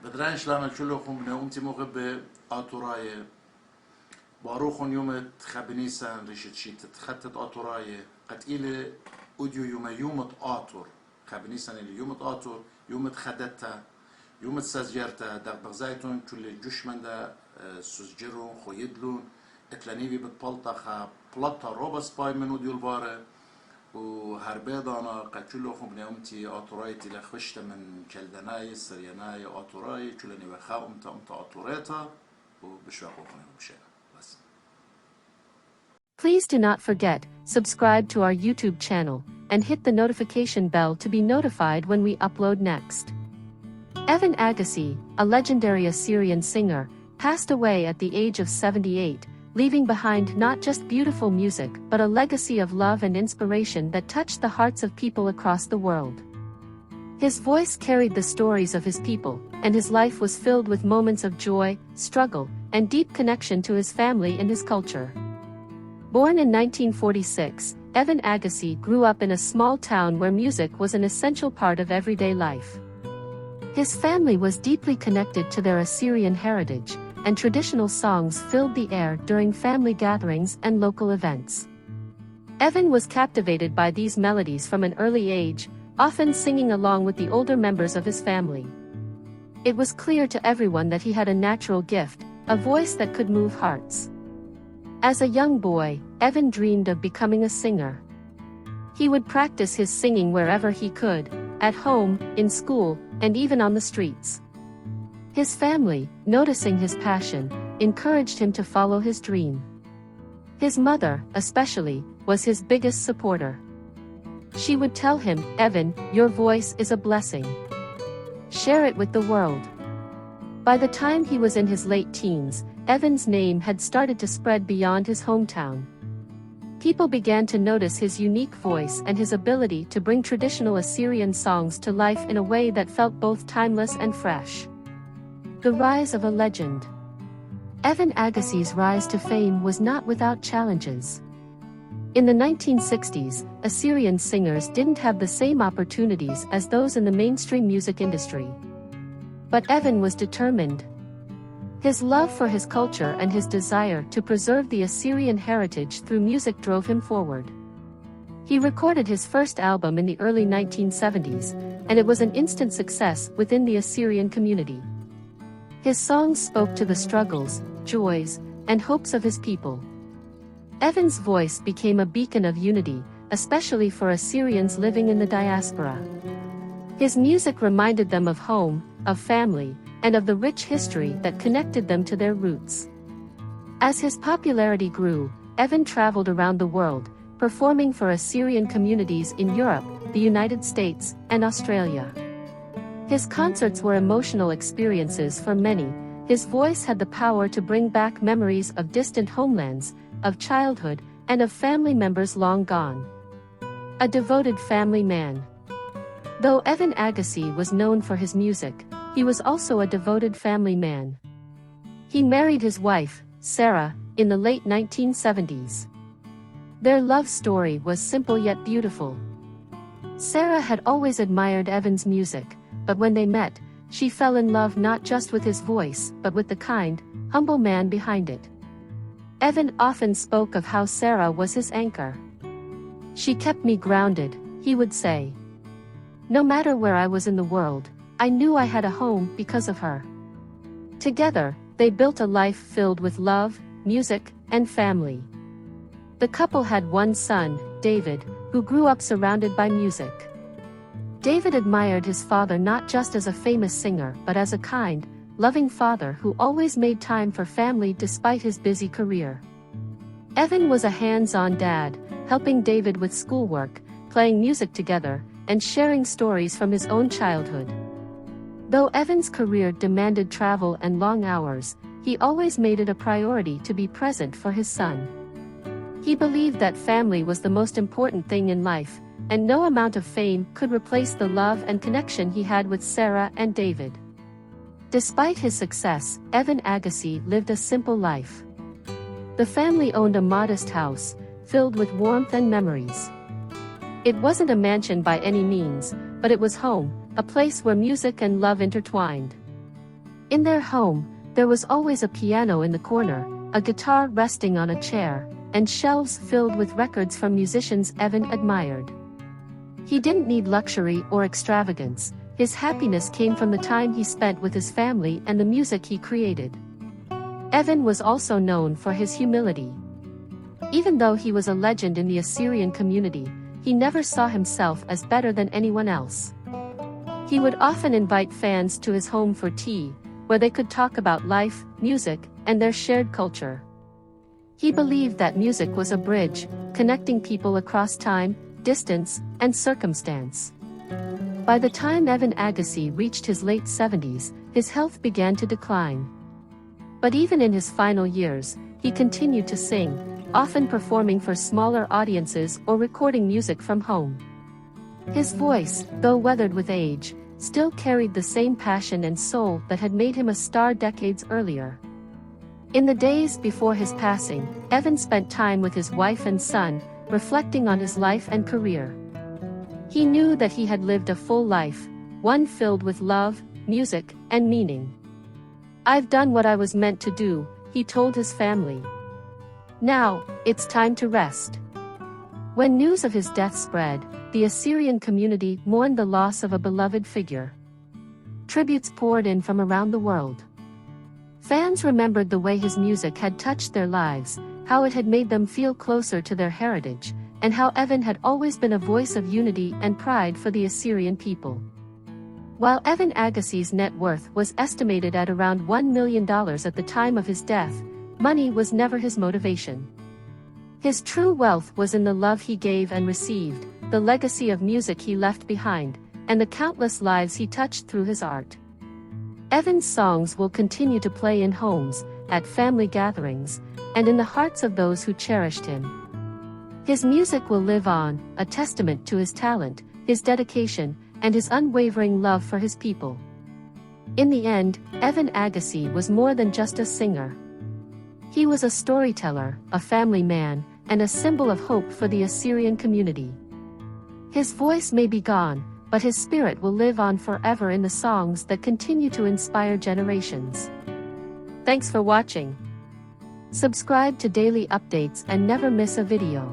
بدرانش لما كلكم من أمتي مغبة آتوراية باروخون يوم خبنيسان ريشت شيت تخطت آتوراية قتيلة أوديو يوم آتور خبنيسان اللي يوم آتور يوم خدتها يوم سازجرتا دق بغزايتون كل جشمن دا سوزجرون خويدلون اتلانيبي بتبلطة خا بلطة روبس باي من أوديو البارة وهربيضانا قتلوهم بني أمتي آتورايتي لخشت من كالدناي سرياناي آتوراي كلني بخا أمتا آتوريتا وبشواقوكم بشيء بس. Please do not forget, subscribe to our YouTube channel, and hit the notification bell to be notified when we upload next. Evin Agassi, a legendary Assyrian singer, passed away at the age of 78, leaving behind not just beautiful music but a legacy of love and inspiration that touched the hearts of people across the world. His voice carried the stories of his people, and his life was filled with moments of joy, struggle, and deep connection to his family and his culture. Born in 1946, Evin Agassi grew up in a small town where music was an essential part of everyday life. His family was deeply connected to their Assyrian heritage, and traditional songs filled the air during family gatherings and local events. Evin was captivated by these melodies from an early age, often singing along with the older members of his family. It was clear to everyone that he had a natural gift, a voice that could move hearts. As a young boy, Evin dreamed of becoming a singer. He would practice his singing wherever he could, at home, in school, and even on the streets. His family, noticing his passion, encouraged him to follow his dream. His mother, especially, was his biggest supporter. She would tell him, "Evin, your voice is a blessing. Share it with the world." By the time he was in his late teens, Evin's name had started to spread beyond his hometown. People began to notice his unique voice and his ability to bring traditional Assyrian songs to life in a way that felt both timeless and fresh. The rise of a legend. Evin Agassi's rise to fame was not without challenges. In the 1960s, Assyrian singers didn't have the same opportunities as those in the mainstream music industry. But Evin was determined. His love for his culture and his desire to preserve the Assyrian heritage through music drove him forward. He recorded his first album in the early 1970s, and it was an instant success within the Assyrian community. His songs spoke to the struggles, joys, and hopes of his people. Evin's voice became a beacon of unity, especially for Assyrians living in the diaspora. His music reminded them of home, of family, and of the rich history that connected them to their roots. As his popularity grew, Evin traveled around the world, performing for Assyrian communities in Europe, the United States, and Australia. His concerts were emotional experiences for many. His voice had the power to bring back memories of distant homelands, of childhood, and of family members long gone. A devoted family man. Though Evin Agassi was known for his music, he was also a devoted family man. He married his wife, Sarah, in the late 1970s. Their love story was simple yet beautiful. Sarah had always admired Evin's music, but when they met, she fell in love not just with his voice but with the kind, humble man behind it. Evin often spoke of how Sarah was his anchor. "She kept me grounded," he would say. "No matter where I was in the world, I knew I had a home because of her." Together, they built a life filled with love, music, and family. The couple had one son, David, who grew up surrounded by music. David admired his father not just as a famous singer but as a kind, loving father who always made time for family despite his busy career. Evin was a hands-on dad, helping David with schoolwork, playing music together, and sharing stories from his own childhood. Though Evin's career demanded travel and long hours, he always made it a priority to be present for his son. He believed that family was the most important thing in life, and no amount of fame could replace the love and connection he had with Sarah and David. Despite his success, Evin Agassi lived a simple life. The family owned a modest house, filled with warmth and memories. It wasn't a mansion by any means, but it was home, a place where music and love intertwined. In their home, there was always a piano in the corner, a guitar resting on a chair, and shelves filled with records from musicians Evin admired. He didn't need luxury or extravagance. His happiness came from the time he spent with his family and the music he created. Evin was also known for his humility. Even though he was a legend in the Assyrian community, he never saw himself as better than anyone else. He would often invite fans to his home for tea, where they could talk about life, music, and their shared culture. He believed that music was a bridge, connecting people across time, distance, and circumstance. By the time Evin Agassi reached his late 70s, his health began to decline. But even in his final years, he continued to sing, often performing for smaller audiences or recording music from home. His voice, though weathered with age, still carried the same passion and soul that had made him a star decades earlier. In the days before his passing, Evin spent time with his wife and son, reflecting on his life and career. He knew that he had lived a full life, one filled with love, music, and meaning. "I've done what I was meant to do," he told his family. "Now, it's time to rest." When news of his death spread, the Assyrian community mourned the loss of a beloved figure. Tributes poured in from around the world. Fans remembered the way his music had touched their lives, how it had made them feel closer to their heritage, and how Evin had always been a voice of unity and pride for the Assyrian people. While Evin Agassi's net worth was estimated at around $1 million at the time of his death, money was never his motivation. His true wealth was in the love he gave and received, the legacy of music he left behind, and the countless lives he touched through his art. Evin's songs will continue to play in homes, at family gatherings, and in the hearts of those who cherished him. His music will live on, a testament to his talent, his dedication, and his unwavering love for his people. In the end, Evin Agassi was more than just a singer. He was a storyteller, a family man, and a symbol of hope for the Assyrian community. His voice may be gone, but his spirit will live on forever in the songs that continue to inspire generations. Thanks for watching. Subscribe to daily updates and never miss a video.